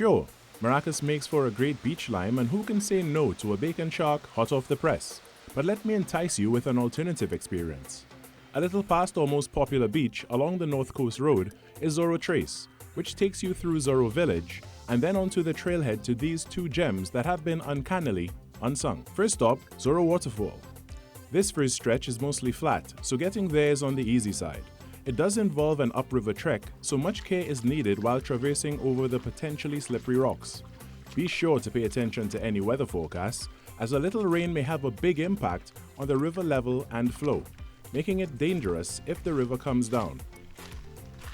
Sure, Maracas makes for a great beach lime, and who can say no to a bacon shark hot off the press? But let me entice you with an alternative experience. A little past our most popular beach along the North Coast Road is Zorro Trace, which takes you through Zorro Village and then onto the trailhead to these two gems that have been uncannily unsung. First stop, Zorro Waterfall. This first stretch is mostly flat, so getting there is on the easy side. It does involve an upriver trek, so much care is needed while traversing over the potentially slippery rocks. Be sure to pay attention to any weather forecasts, as a little rain may have a big impact on the river level and flow, making it dangerous if the river comes down.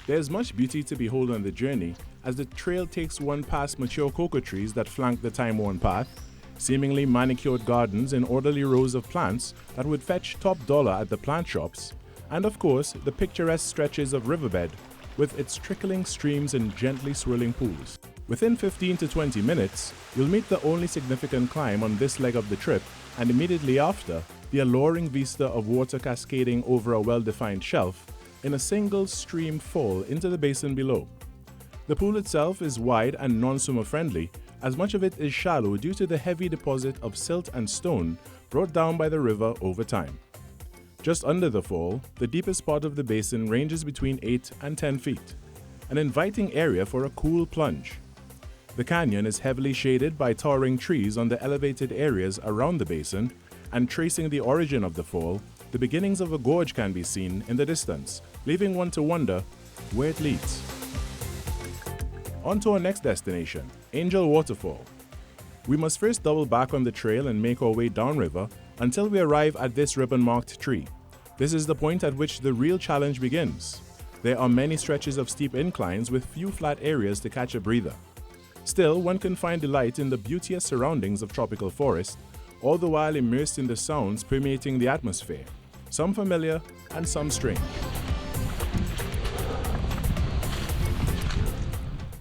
There's much beauty to behold on the journey, as the trail takes one past mature cocoa trees that flank the time-worn path, seemingly manicured gardens in orderly rows of plants that would fetch top dollar at the plant shops, and of course the picturesque stretches of riverbed with its trickling streams and gently swirling pools. Within 15 to 20 minutes, you'll meet the only significant climb on this leg of the trip, and immediately after, the alluring vista of water cascading over a well-defined shelf in a single stream fall into the basin below. The pool itself is wide and non-swimmer friendly, as much of it is shallow due to the heavy deposit of silt and stone brought down by the river over time. Just under the fall, the deepest part of the basin ranges between 8 and 10 feet, an inviting area for a cool plunge. The canyon is heavily shaded by towering trees on the elevated areas around the basin, and tracing the origin of the fall, the beginnings of a gorge can be seen in the distance, leaving one to wonder where it leads. On to our next destination, Angel Waterfall. We must first double back on the trail and make our way downriver until we arrive at this ribbon-marked tree. This is the point at which the real challenge begins. There are many stretches of steep inclines with few flat areas to catch a breather. Still, one can find delight in the beauteous surroundings of tropical forest, all the while immersed in the sounds permeating the atmosphere, some familiar and some strange.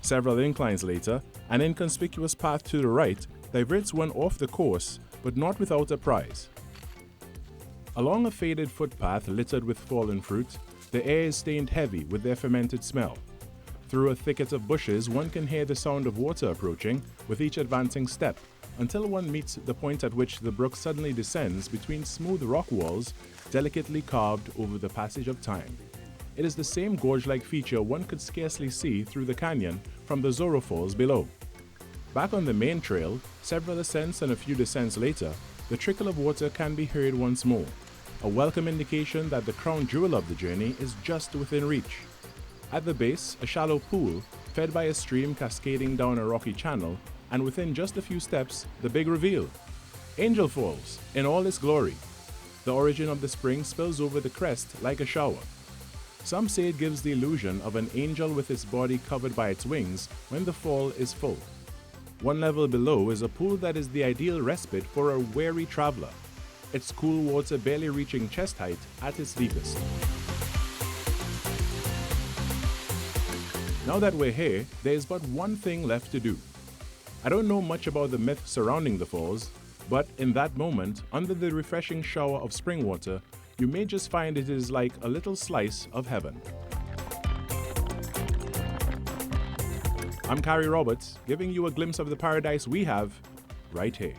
Several inclines later, an inconspicuous path to the right diverts one off the course, but not without a prize. Along a faded footpath littered with fallen fruit, the air is stained heavy with their fermented smell. Through a thicket of bushes, one can hear the sound of water approaching with each advancing step, until one meets the point at which the brook suddenly descends between smooth rock walls delicately carved over the passage of time. It is the same gorge-like feature one could scarcely see through the canyon from the Zorro Falls below. Back on the main trail, several ascents and a few descents later, the trickle of water can be heard once more, a welcome indication that the crown jewel of the journey is just within reach. At the base, a shallow pool, fed by a stream cascading down a rocky channel, and within just a few steps, the big reveal. Angel Falls, in all its glory. The origin of the spring spills over the crest like a shower. Some say it gives the illusion of an angel with its body covered by its wings when the fall is full. One level below is a pool that is the ideal respite for a weary traveler, its cool water barely reaching chest height at its deepest. Now that we're here, there is but one thing left to do. I don't know much about the myth surrounding the falls, but in that moment, under the refreshing shower of spring water, you may just find it is like a little slice of heaven. I'm Carrie Roberts, giving you a glimpse of the paradise we have right here.